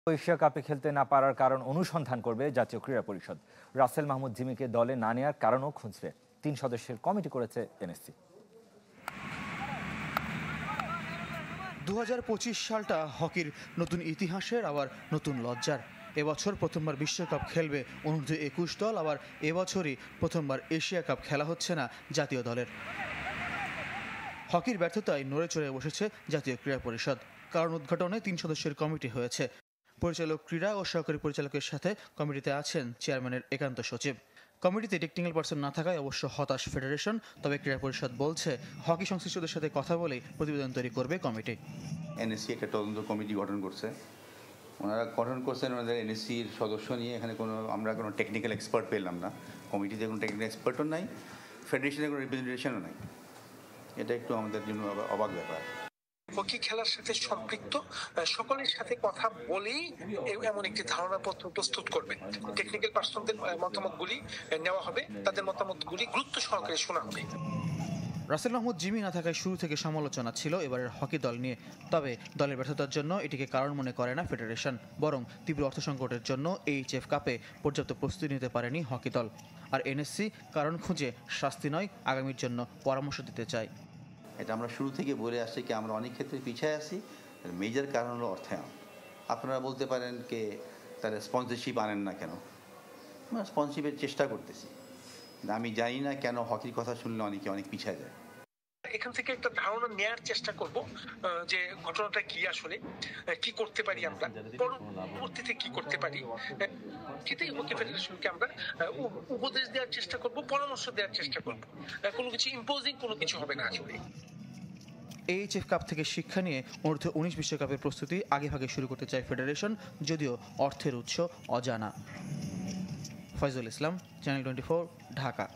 Asia কাপে খেলতে না পারার কারণ অনুসন্ধান করবে জাতীয় ক্রীড়া পরিষদ। রাসেল মাহমুদ জিমিকে দলে না নেওয়ার কারণও খুঁজবে। ৩ সদস্যের কমিটি করেছে এনএসসি। ২০২৫ সালটা হকির নতুন ইতিহাসের আবার নতুন লজ্জার। এবছর প্রথমবার বিশ্বকাপ খেলবে অনূর্ধ্ব-২১ দল, আবার এবছরই প্রথমবার এশিয়া কাপ খেলা হচ্ছে না জাতীয় দলের। হকির ব্যর্থতায় নড়ে চড়ে বসেছে জাতীয় ক্রীড়া পরিষদ। কারণ উদ্ঘাটনে ৩ সদস্যের কমিটি হয়েছে। পরিচালক ক্রীড়া ও সহকারী পরিচালকের সাথে কমিটিতে আছেন চেয়ারম্যানের একান্ত সচিব। কমিটিতে টেকনিক্যাল পার্সন না থাকায় অবশ্য হতাশ ফেডারেশন। তবে ক্রীড়া পরিষদ বলছে হকি সংশ্লিষ্টদের সাথে কথা বলেই প্রতিবেদন তৈরি করবে কমিটি। এনএসসি একটা তদন্ত কমিটি গঠন করছে। ওনারা গঠন করছেন ওনাদের এনএসসির সদস্য নিয়ে। এখানে আমরা কোনো টেকনিক্যাল এক্সপার্ট পেলাম না। কমিটিতে কোনো টেকনিক্যাল এক্সপার্টও নাই, ফেডারেশনের কোনো রিপ্রেজেন্টেশনও নাই। এটা একটু আমাদের জন্য অবাক ব্যাপার। হকি খেলার সাথে সম্পৃক্ত সকলের সাথে কথা বলেই এমন একটি ধারণাপত্র প্রস্তুত করবেন। টেকনিক্যাল পার্সনদের মতামতগুলি নেওয়া হবে, তাদের মতামতগুলি গুরুত্ব সহকারে শোনা হবে। রাসেল মাহমুদ জিমি না থাকায় শুরু থেকে সমালোচনা ছিল এবারের হকি দল নিয়ে। তবে দলের ব্যর্থতার জন্য এটিকে কারণ মনে করে না ফেডারেশন, বরং তীব্র অর্থ সংকটের জন্য এইচএফ কাপে পর্যাপ্ত প্রস্তুতি নিতে পারেনি হকি দল। আর এনএসসি কারণ খুঁজে শাস্তি নয়, আগামীর জন্য পরামর্শ দিতে চায়। এটা আমরা শুরু থেকে বলে আসছি কি আমরা অনেক ক্ষেত্রে পিছিয়ে আছি। মেজর কারণ হলো অর্থায়ন। আপনারা বলতে পারেন কে তারা স্পন্সরশিপ আনেন না কেন? আমরা স্পন্সরশিপের চেষ্টা করতেছি। আমি জানি না কেন হকির কথা শুনলে অনেকে অনেক পিছিয়ে যায়। এখান থেকে একটা ধারণা নেয়ার চেষ্টা করব যে ঘটনাটা কি, আসলে কি করতে পারি আমরা, পরবর্তীতে কি করতে পারি। সেটাই হকি ফেডারেশনকে আমরা উপদেশ দেওয়ার চেষ্টা করব, পরামর্শ দেওয়ার চেষ্টা করব। কোনো কিছু ইম্পোজিং কোনো কিছু হবে না আসলে। এইচএফ কাপ থেকে শিক্ষা নিয়ে অনূর্ধ্ব-১৯ বিশ্বকাপের প্রস্তুতি আগেভাগে শুরু করতে চায় ফেডারেশন, যদিও অর্থের উৎস অজানা। ফয়জুল ইসলাম, চ্যানেল 24, ঢাকা।